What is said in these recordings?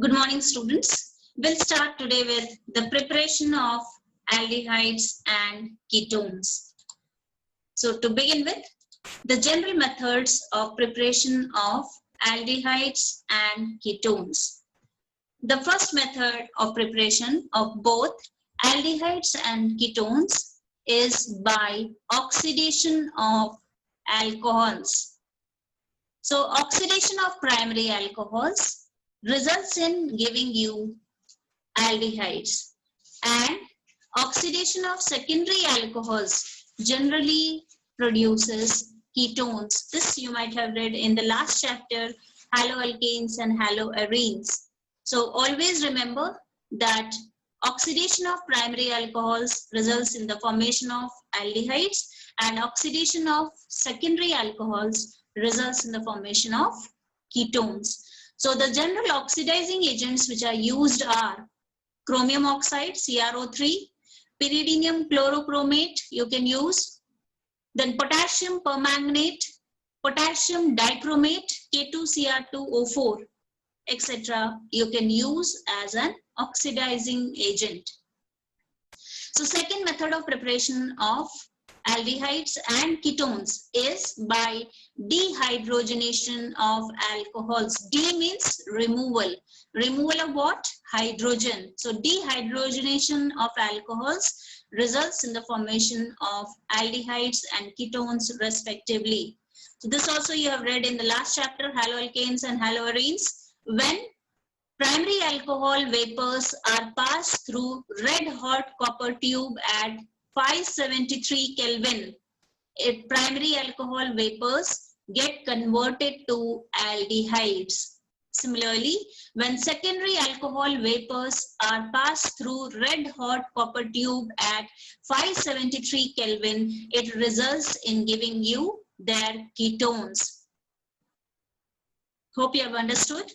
Good morning, students. We'll start today with the preparation of aldehydes and ketones. So to begin with, the general methods of preparation of aldehydes and ketones. The first method of preparation of both aldehydes and ketones is by oxidation of alcohols. So oxidation of primary alcohols results in giving you aldehydes, and oxidation of secondary alcohols generally produces ketones. This you might have read in the last chapter, haloalkanes and haloarenes. So always remember that oxidation of primary alcohols results in the formation of aldehydes, and oxidation of secondary alcohols results in the formation of ketones. So the general oxidizing agents which are used are chromium oxide, CrO3, pyridinium chlorochromate you can use, then potassium permanganate, potassium dichromate, K2Cr2O4, etc. you can use as an oxidizing agent. So second method of preparation of aldehydes and ketones is by dehydrogenation of alcohols. D means removal. Removal of what? Hydrogen. So dehydrogenation of alcohols results in the formation of aldehydes and ketones respectively. So this also you have read in the last chapter, haloalkanes and haloarenes. When primary alcohol vapors are passed through red hot copper tube at 573 Kelvin, primary alcohol vapors get converted to aldehydes. Similarly, when secondary alcohol vapors are passed through red hot copper tube at 573 Kelvin, it results in giving you their ketones. Hope you have understood.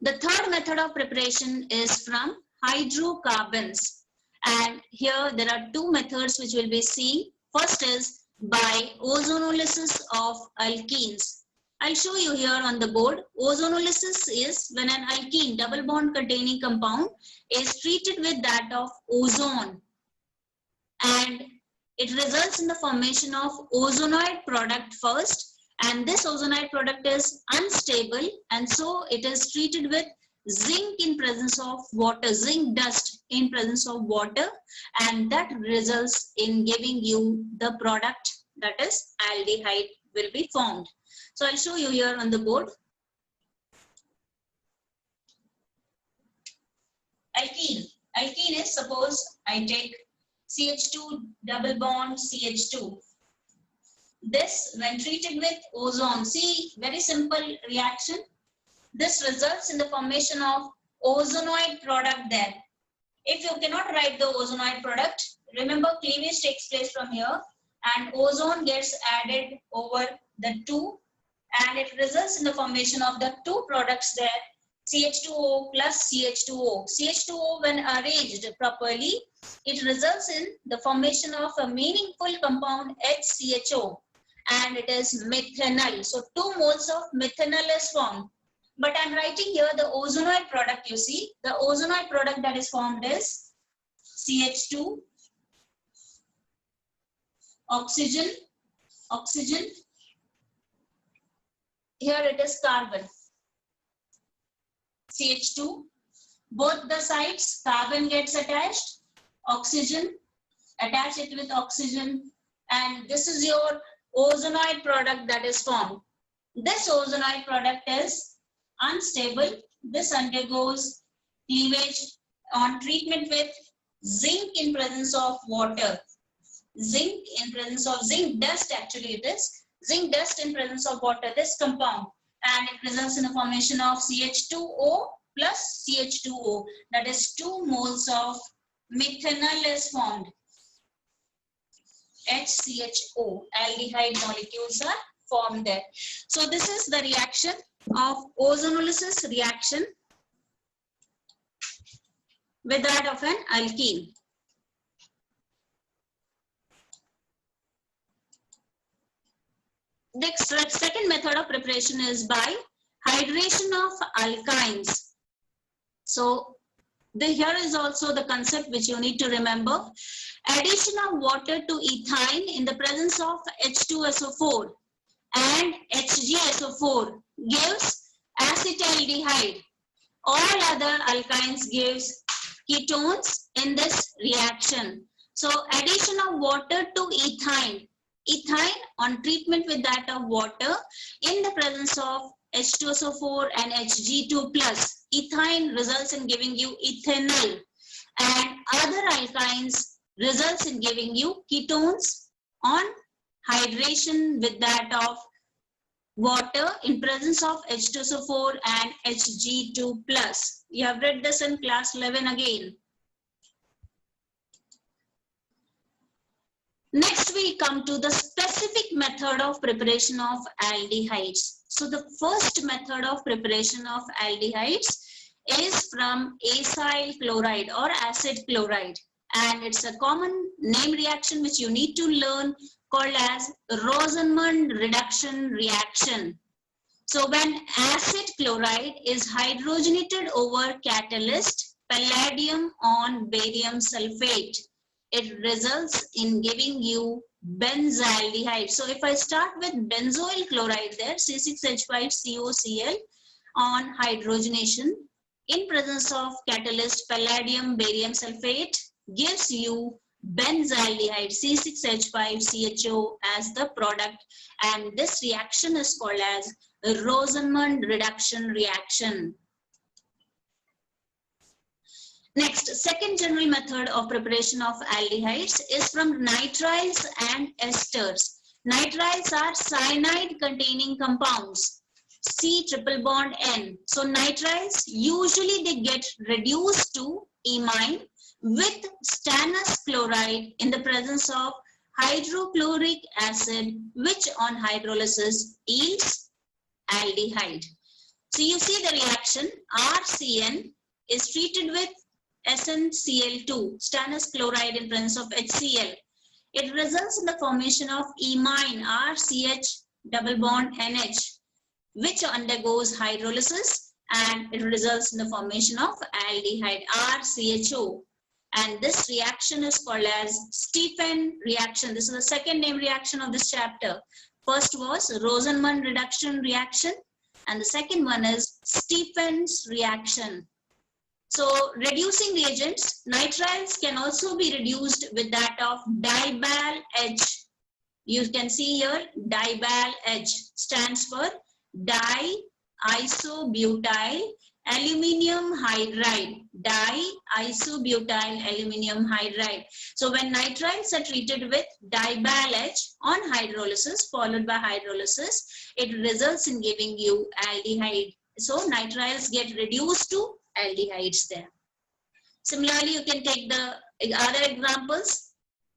The third method of preparation is from hydrocarbons, and here there are two methods which we'll be seeing. First is by ozonolysis of alkenes. I'll show you here on the board. Ozonolysis is when an alkene, double bond containing compound, is treated with that of ozone, and it results in the formation of ozonoid product first. And this ozonide product is unstable, and so it is treated with zinc in presence of water, zinc dust in presence of water, and that results in giving you the product, that is aldehyde will be formed. So I'll show you here on the board. Alkene is, suppose I take CH2 double bond CH2. This, when treated with ozone, see, very simple reaction. This results in the formation of ozonoid product there. If you cannot write the ozonoid product, remember cleavage takes place from here and ozone gets added over the two, and it results in the formation of the two products there, CH2O plus CH2O. CH2O, when arranged properly, it results in the formation of a meaningful compound HCHO, and it is methanol. So 2 moles of methanol is formed. But I'm writing here the ozonoid product. You see, the ozonoid product that is formed is CH2, oxygen, oxygen. Here it is carbon, CH2. Both the sides, carbon gets attached, oxygen, attach it with oxygen, and this is your ozonoid product that is formed. This ozonoid product is unstable. This undergoes cleavage on treatment with zinc in presence of water. Zinc in presence of zinc dust, actually it is. Zinc dust in presence of water, this compound, and it results in the formation of CH2O plus CH2O. That is 2 moles of methanol is formed. HCHO, aldehyde molecules are formed there. So this is the reaction of ozonolysis reaction with that of an alkene. Next, second method of preparation is by hydration of alkynes. So here is also the concept which you need to remember. Addition of water to ethyne in the presence of H2SO4 and HgSO4 gives acetaldehyde. All other alkynes gives ketones in this reaction. So addition of water to ethyne. Ethyne on treatment with that of water in the presence of H2SO4 and Hg2+. Ethyne results in giving you ethanol, and other alkynes results in giving you ketones on hydration with that of water in presence of H2SO4 and Hg2+. You have read this in class 11 again. Next, we come to the specific method of preparation of aldehydes. So the first method of preparation of aldehydes is from acyl chloride or acid chloride, and it's a common name reaction which you need to learn, called as Rosenmund reduction reaction. So when acid chloride is hydrogenated over catalyst palladium on barium sulfate, it results in giving you benzaldehyde. So if I start with benzoyl chloride there, C6H5COCl on hydrogenation in presence of catalyst palladium barium sulfate gives you benzaldehyde C6H5CHO as the product, and this reaction is called as Rosenmund reduction reaction. Next, second general method of preparation of aldehydes is from nitriles and esters. Nitriles are cyanide containing compounds, C triple bond N. So nitriles usually they get reduced to imine with stannous chloride in the presence of hydrochloric acid, which on hydrolysis yields aldehyde. So you see the reaction, RCN is treated with SnCl2, stannous chloride in presence of HCl. It results in the formation of imine RCH double bond NH, which undergoes hydrolysis, and it results in the formation of aldehyde RCHO. And this reaction is called as Stephen reaction. This is the second name reaction of this chapter. First was Rosenmund reduction reaction, and the second one is Stephen's reaction. So reducing reagents, nitriles can also be reduced with that of dibal-H. You can see here dibal-H stands for di-isobutyl aluminium hydride, di-isobutyl aluminium hydride. So when nitriles are treated with dibal-H on hydrolysis followed by hydrolysis, it results in giving you aldehyde. So nitriles get reduced to aldehydes there. Similarly, you can take the other examples.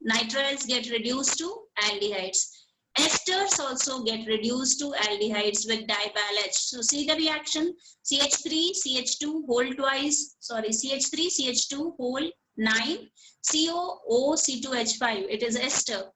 Nitriles get reduced to aldehydes. Esters also get reduced to aldehydes with dibal-H. So see the reaction, CH3, CH2 whole twice, sorry, CH3, CH2 whole 9, COO, C2H5, it is ester.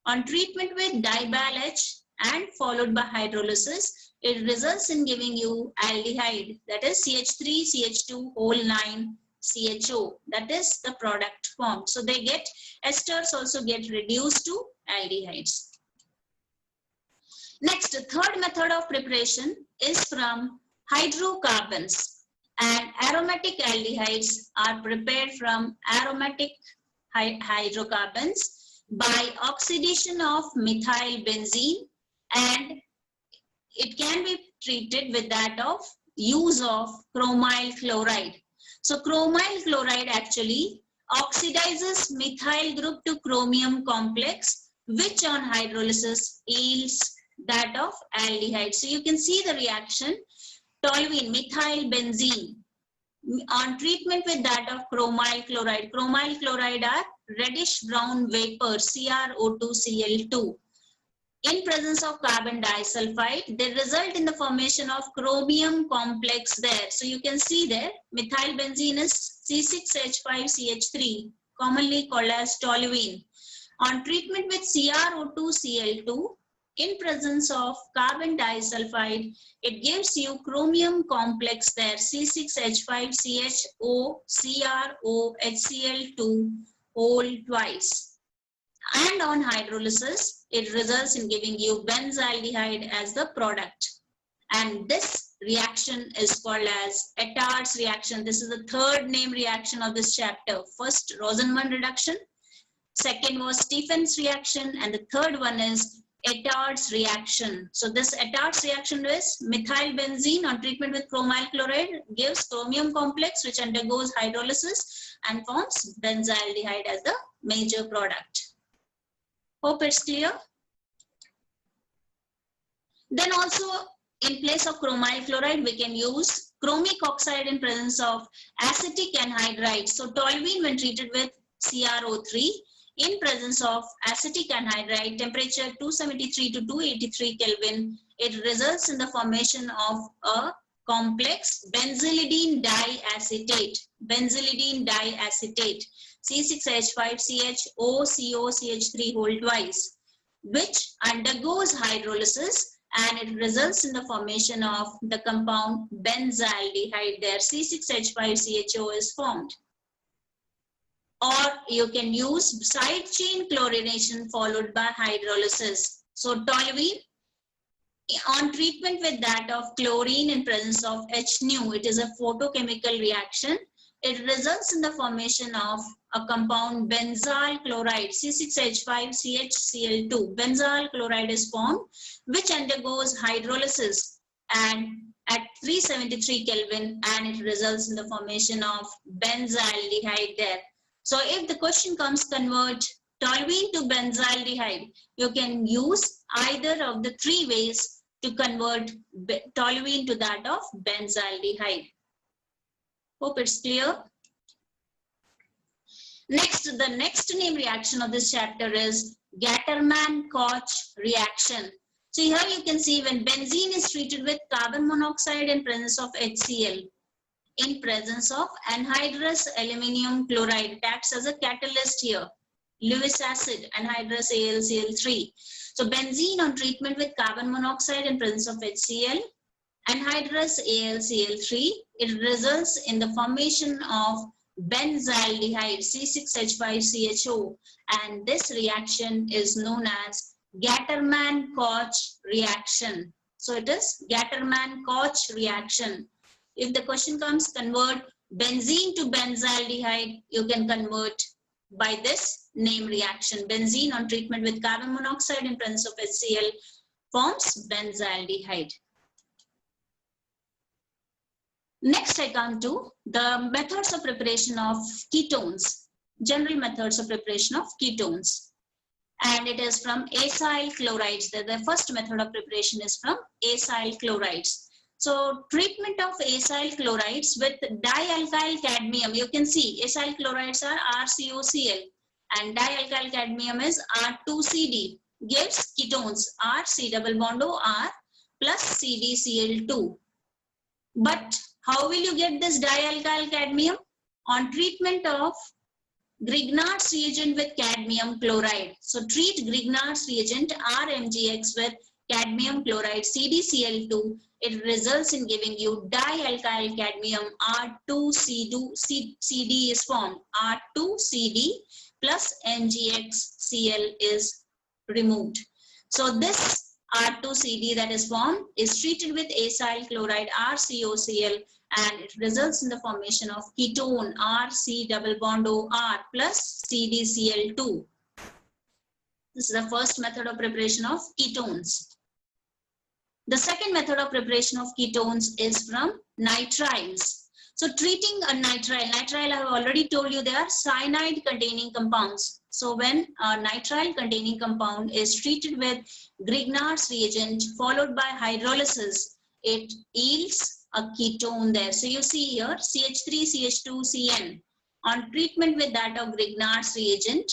On treatment with dibal-H and followed by hydrolysis, it results in giving you aldehyde, that is CH3, CH2 whole 9, CHO, that is the product formed. So they get, esters also get reduced to aldehydes. Next, third method of preparation is from hydrocarbons, and aromatic aldehydes are prepared from aromatic hydrocarbons by oxidation of methyl benzene, and it can be treated with that of use of chromyl chloride. So chromyl chloride actually oxidizes methyl group to chromium complex, which on hydrolysis yields that of aldehyde. So you can see the reaction, toluene, methyl benzene, on treatment with that of chromyl chloride. Chromyl chloride are reddish brown vapor, CrO2Cl2. In presence of carbon disulfide, they result in the formation of chromium complex there. So you can see there, methyl benzene is C6H5CH3, commonly called as toluene. On treatment with CrO2Cl2, in presence of carbon disulfide, it gives you chromium complex there, C6H5CHO, CrO, HCl2 whole twice. And on hydrolysis, it results in giving you benzaldehyde as the product. And this reaction is called as Ettards reaction. This is the third name reaction of this chapter. First, Rosenmund reduction. Second was Stephens reaction. And the third one is Ettards reaction. So this Ettards reaction is methylbenzene on treatment with chromyl chloride gives chromium complex which undergoes hydrolysis and forms benzaldehyde as the major product. Hope it's clear. Then also in place of chromyl chloride, we can use chromic oxide in presence of acetic anhydride. So toluene when treated with CrO3 in presence of acetic anhydride, temperature 273 to 283 Kelvin, it results in the formation of a complex benzylidene diacetate. Benzylidene diacetate, C6H5CHO, whole twice, which undergoes hydrolysis and it results in the formation of the compound benzaldehyde there. C6H5CHO is formed. Or you can use side chain chlorination followed by hydrolysis. So toluene on treatment with that of chlorine in presence of HNu, it is a photochemical reaction. It results in the formation of a compound benzyl chloride, C6H5CHCl2. Benzyl chloride is formed, which undergoes hydrolysis and at 373 Kelvin, and it results in the formation of benzaldehyde there. So if the question comes convert toluene to benzaldehyde, you can use either of the three ways to convert toluene to that of benzaldehyde. Hope it's clear. Next, the next name reaction of this chapter is Gattermann-Koch reaction. So here you can see when benzene is treated with carbon monoxide in presence of HCl, in presence of anhydrous aluminium chloride, it acts as a catalyst here. Lewis acid, anhydrous AlCl3. So benzene on treatment with carbon monoxide in presence of HCl, anhydrous AlCl3, it results in the formation of benzaldehyde, C6H5CHO, and this reaction is known as Gattermann-Koch reaction. So it is Gattermann-Koch reaction. If the question comes convert benzene to benzaldehyde, you can convert by this name reaction. Benzene on treatment with carbon monoxide in presence of HCl forms benzaldehyde. Next, I come to the methods of preparation of ketones, general methods of preparation of ketones. And it is from acyl chlorides. The first method of preparation is from acyl chlorides. So treatment of acyl chlorides with dialkyl cadmium, you can see acyl chlorides are RCOCl and dialkyl cadmium is R2CD, gives ketones RC double bond OR plus CdCl2. But how will you get this dialkyl cadmium? On treatment of Grignard's reagent with cadmium chloride. So treat Grignard's reagent RMgX with cadmium chloride CdCl2. It results in giving you dialkyl cadmium R2CD is formed. R2CD plus MgXCl is removed. So this R2CD that is formed is treated with acyl chloride RCOCl and it results in the formation of ketone RC double bond OR plus CdCl2. This is the first method of preparation of ketones. The second method of preparation of ketones is from nitriles. So treating a nitrile I have already told you they are cyanide containing compounds. So when a nitrile containing compound is treated with Grignard's reagent followed by hydrolysis, it yields a ketone there. So you see here CH3CH2CN. On treatment with that of Grignard's reagent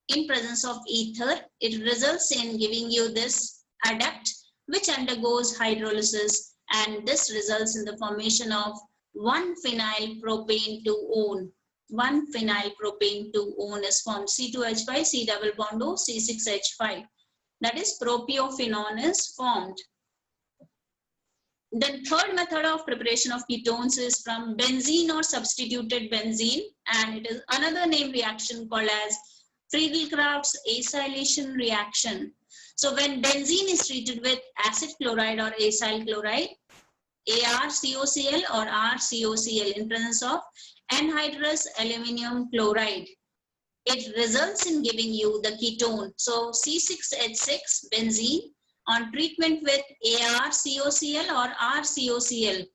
in presence of ether, it results in giving you this adduct which undergoes hydrolysis, and this results in the formation of 1-phenyl propane 2-one. 1-phenyl propane 2-one is formed. C2H5, C double bond O, C6H5. that is propiophenone is formed. Then third method of preparation of ketones is from benzene or substituted benzene, and it is another name reaction called as Friedel-Crafts acylation reaction. So when benzene is treated with acid chloride or acyl chloride, ArCOCl or RCOCl in presence of anhydrous aluminum chloride, it results in giving you the ketone. So C6H6 benzene on treatment with ArCOCl or RCOCl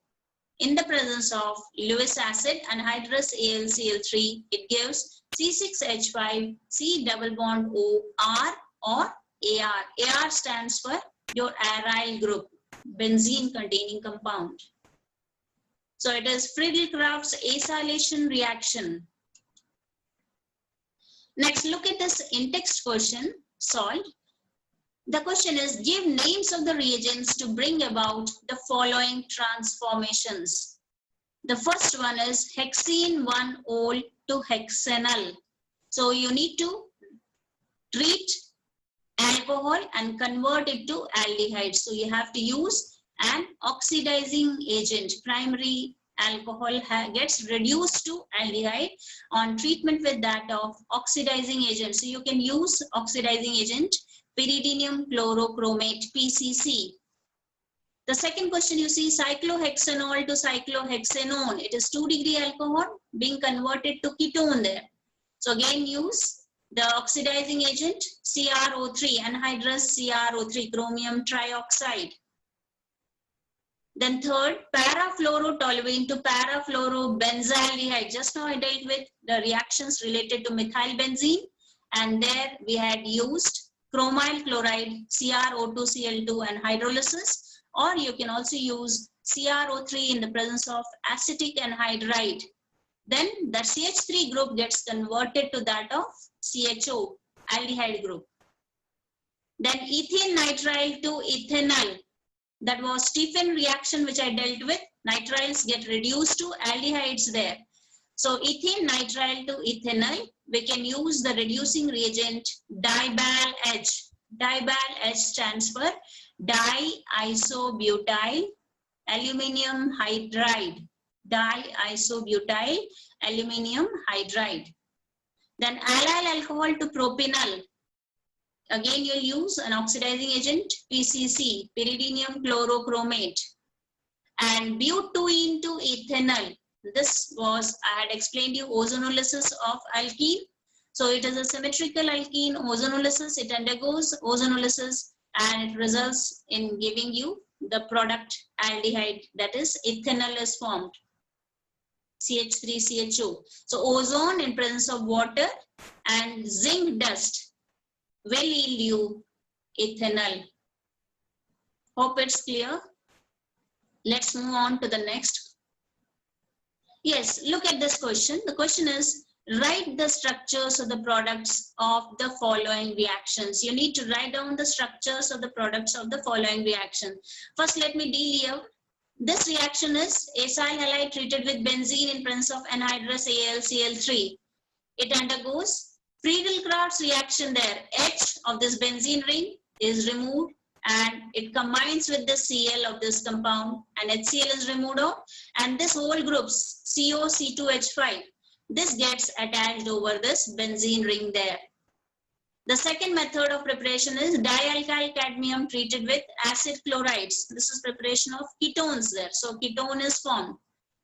in the presence of Lewis acid anhydrous AlCl3, it gives C6H5 C double bond O R or AR. AR stands for your aryl group, benzene containing compound. So it is Friedel-Crafts acylation reaction. Next, look at this in-text question solved. The question is, give names of the reagents to bring about the following transformations. The first one is hexene 1-ol to hexenal. So you need to treat alcohol and convert it to aldehyde. So you have to use an oxidizing agent. Primary alcohol gets reduced to aldehyde on treatment with that of oxidizing agent. So you can use oxidizing agent pyridinium chlorochromate PCC. The second question you see cyclohexanol to cyclohexanone. It is 2-degree alcohol being converted to ketone there. So again use the oxidizing agent CrO3, anhydrous CrO3, chromium trioxide. Then third, parafluorotoluene to parafluorobenzaldehyde. Just now I dealt with the reactions related to methylbenzene, and there we had used chromyl chloride CrO2Cl2 and hydrolysis, or you can also use CrO3 in the presence of acetic anhydride. Then the CH3 group gets converted to that of CHO, aldehyde group. Then ethene nitrile to ethanol. That was Stephen reaction which I dealt with. Nitriles get reduced to aldehydes there. So ethene nitrile to ethanol, we can use the reducing reagent DiBal-H. DiBal-H stands for diisobutyl aluminium hydride. Diisobutyl aluminium hydride. Then allyl alcohol to propanol. Again, you'll use an oxidizing agent PCC, pyridinium chlorochromate. And butene to ethanol. This was, I had explained you, ozonolysis of alkene. So it is a symmetrical alkene ozonolysis. It undergoes ozonolysis and it results in giving you the product aldehyde, that is ethanol is formed. CH3CHO. So ozone in presence of water and zinc dust will yield you ethanol. Hope it's clear. Let's move on to the next. Yes, look at this question. The question is, write the structures of the products of the following reactions. You need to write down the structures of the products of the following reaction. First, let me deal here. This reaction is acyl halide treated with benzene in presence of anhydrous AlCl3. It undergoes Friedel-Crafts reaction there. H of this benzene ring is removed and it combines with the Cl of this compound, and HCl is removed out, and this whole group CO, C2H5, this gets attached over this benzene ring there. The second method of preparation is dialkyl cadmium treated with acid chlorides. This is preparation of ketones there. So ketone is formed.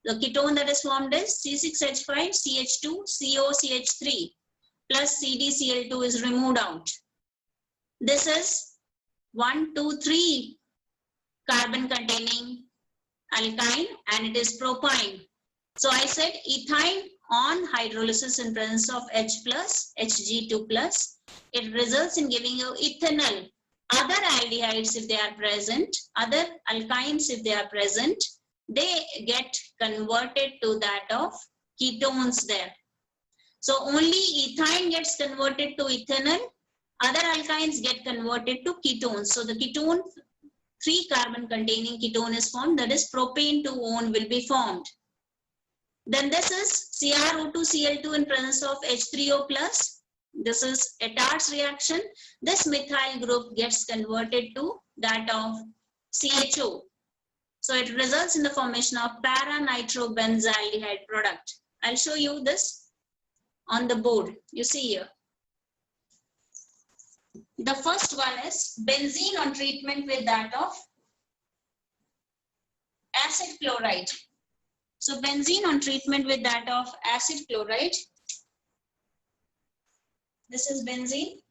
The ketone that is formed is C6H5 CH2 COCH3 plus CdCl2 is removed out. This is 1, 2, 3 carbon containing alkyne, and it is propyne. So I said ethyne on hydrolysis in presence of H plus, Hg2 plus, it results in giving you ethanol. Other aldehydes, if they are present, other alkynes, if they are present, they get converted to that of ketones there. So only ethyne gets converted to ethanol. Other alkynes get converted to ketones. So the ketone, 3 carbon containing ketone is formed, that is propane 2-one will be formed. Then this is CrO2Cl2 in presence of H3O plus. This is Etart's reaction. This methyl group gets converted to that of CHO. So it results in the formation of para-nitrobenzaldehyde product. I'll show you this on the board. You see here. The first one is benzene on treatment with that of acid chloride. So benzene on treatment with that of acid chloride. This is benzene.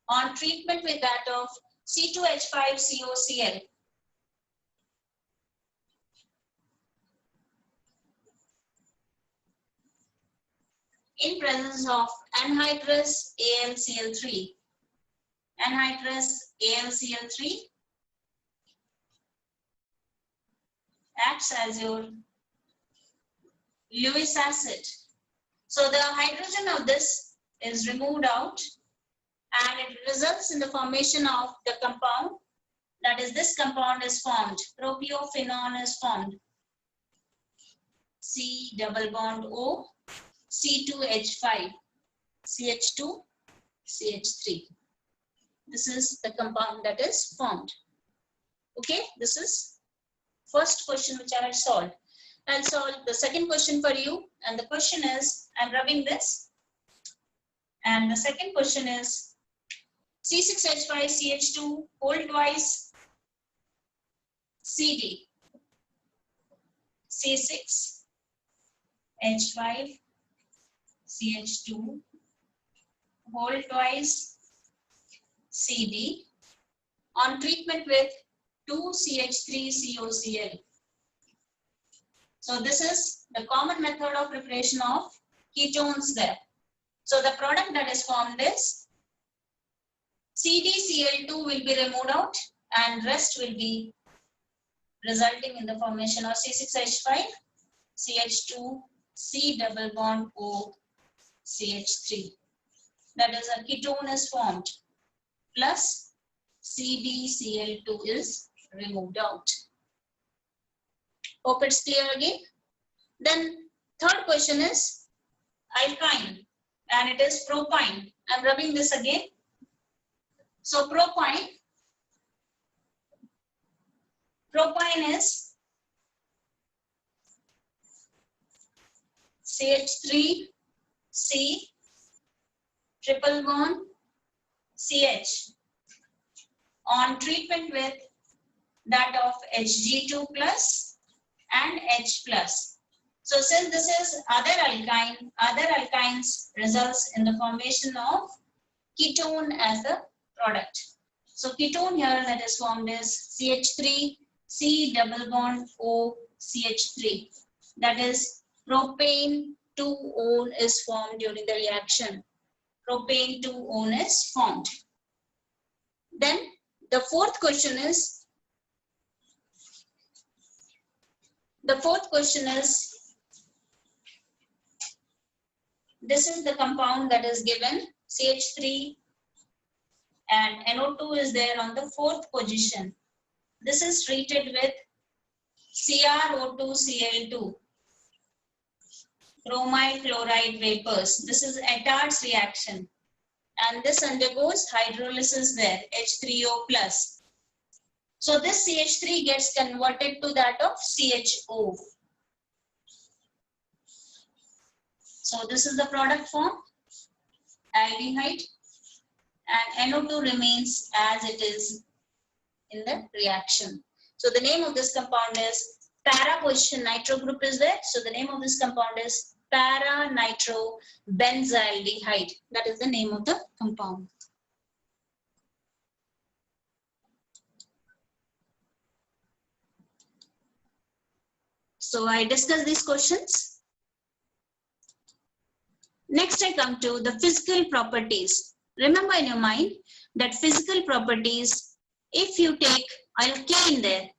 On treatment with that of C2H5COCl. In presence of anhydrous AlCl3. Anhydrous AlCl3 acts as your Lewis acid. So the hydrogen of this is removed out and it results in the formation of the compound. That is, this compound is formed. Propiophenone is formed. C double bond O, C2H5, CH2, CH3. This is the compound that is formed. Okay, this is first question which I have solved. I'll solve the second question for you. And the question is, I'm rubbing this. And the second question is C6H5CH2 whole twice CD. C6H5CH2 whole twice CD on treatment with 2CH3COCl. So this is the common method of preparation of ketones there. So the product that is formed is CdCl2 will be removed out and rest will be resulting in the formation of C6H5, CH2, C double bond O, CH3. That is, a ketone is formed plus CdCl2 is removed out. Hope it's clear again. Then third question is alkyne and it is propyne. I'm rubbing this again. So propyne is CH3C triple bond CH on treatment with that of Hg2 plus and H plus. So since this is other alkyne, other alkynes results in the formation of ketone as the product. So ketone here that is formed is CH3 C double bond O CH3. That is propane 2-one is formed during the reaction. Propane 2-one is formed. Then the fourth question is, this is the compound that is given, CH3 and NO2 is there on the fourth position. This is treated with CrO2Cl2, bromide chloride vapors. This is Etart's reaction. And this undergoes hydrolysis there, H3O plus. So this CH3 gets converted to that of CHO. So this is the product form, aldehyde, and NO2 remains as it is in the reaction. So the name of this compound is para position nitro group is there. So the name of this compound is para-nitrobenzaldehyde. That is the name of the compound. So I discussed these questions. Next I come to the physical properties. Remember in your mind that physical properties, if you take alkane there,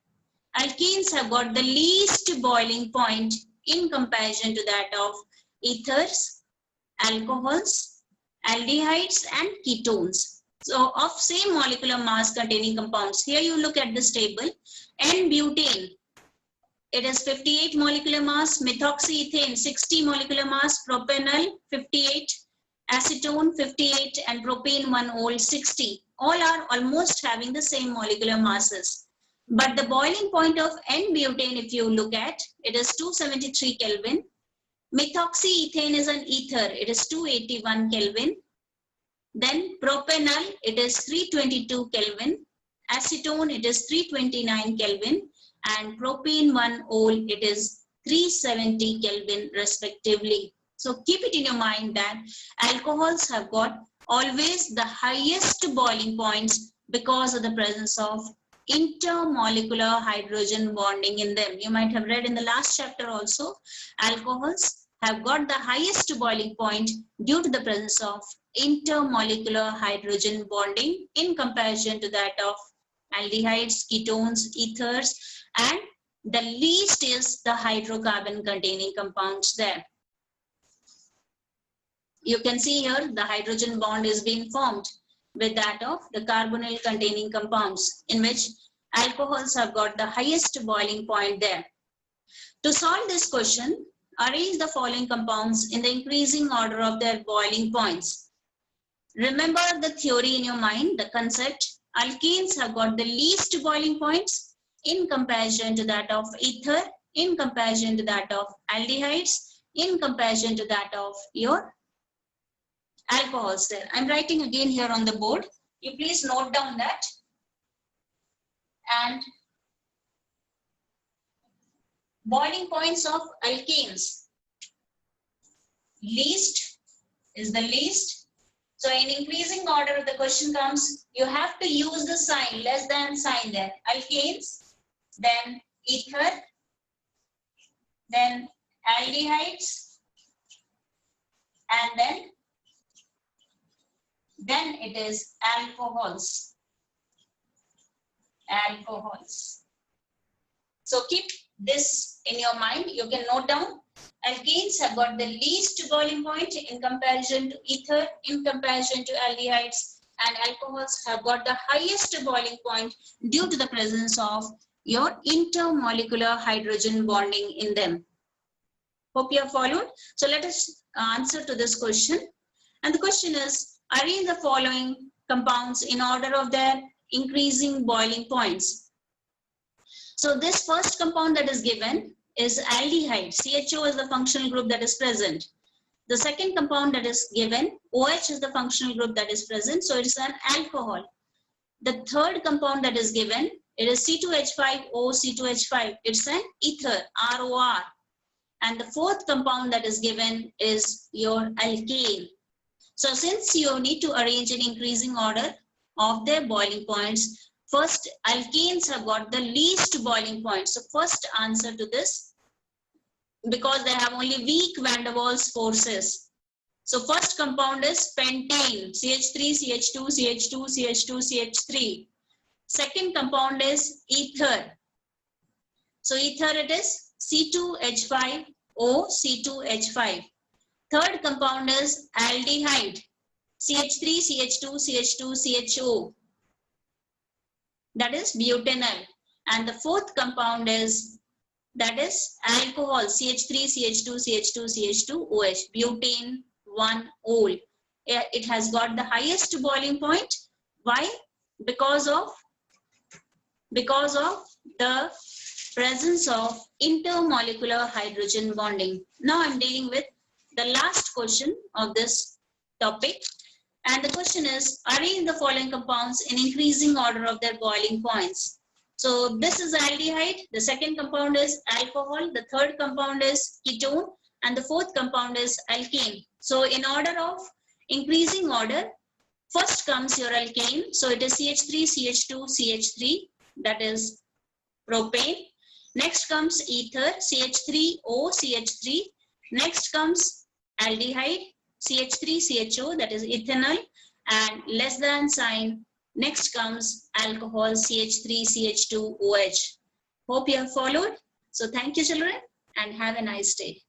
alkenes have got the least boiling point in comparison to that of ethers, alcohols, aldehydes and ketones. So of same molecular mass containing compounds. Here you look at this table, N-butane it is 58 molecular mass, methoxyethane 60 molecular mass, propanol 58, acetone 58, and propane 1-ol 60. All are almost having the same molecular masses. But the boiling point of N-butane, if you look at, it is 273 Kelvin. Methoxyethane is an ether, it is 281 Kelvin. Then propanol, it is 322 Kelvin. Acetone, it is 329 Kelvin. And propane 1-ol, it is 370 Kelvin respectively. So keep it in your mind that alcohols have got always the highest boiling points because of the presence of intermolecular hydrogen bonding in them. You might have read in the last chapter also, alcohols have got the highest boiling point due to the presence of intermolecular hydrogen bonding in comparison to that of aldehydes, ketones, ethers, and the least is the hydrocarbon containing compounds there. You can see here the hydrogen bond is being formed with that of the carbonyl containing compounds, in which alcohols have got the highest boiling point there. To solve this question, arrange the following compounds in the increasing order of their boiling points. Remember the theory in your mind, the concept. Alkanes have got the least boiling points in comparison to that of ether, in comparison to that of aldehydes, in comparison to that of your alcohols there. I'm writing again here on the board. You please note down that. And boiling points of alkanes. Least is the least. So in increasing order, the question comes, you have to use the sign, less than sign there. Alkanes, then ether, then aldehydes, and then it is alcohols. Alcohols. So keep this in your mind. You can note down. Alkanes have got the least boiling point in comparison to ether, in comparison to aldehydes, and alcohols have got the highest boiling point due to the presence of your intermolecular hydrogen bonding in them. Hope you have followed. So let us answer to this question. And the question is, arrange the following compounds in order of their increasing boiling points. So this first compound that is given is aldehyde. CHO is the functional group that is present. The second compound that is given, OH is the functional group that is present. So it is an alcohol. The third compound that is given, it is C2H5O, C2H5. It's an ether, ROR. And the fourth compound that is given is your alkane. So since you need to arrange in increasing order of their boiling points, first, alkanes have got the least boiling point. So first answer to this, because they have only weak van der Waals forces. So first compound is pentane, CH3, CH2, CH2, CH2, CH3. Second compound is ether. So ether it is C2H5O, C2H5. Third compound is aldehyde, CH3, CH2, CH2, CHO. That is butanol. And the fourth compound is, that is alcohol, CH3, CH2, CH2, CH2, OH, butane 1-ol. It has got the highest boiling point. Why? Because of the presence of intermolecular hydrogen bonding. Now I'm dealing with the last question of this topic. And the question is, arrange the following compounds in increasing order of their boiling points. So this is aldehyde, the second compound is alcohol, the third compound is ketone, and the fourth compound is alkane. So in order of increasing order, first comes your alkane. So it is CH3, CH2, CH3, that is propane. Next comes ether, CH3O, CH3. Next comes aldehyde, CH3, CHO, that is ethanol, and less than sign. Next comes alcohol, CH3, CH2, OH. Hope you have followed. So thank you, children, and have a nice day.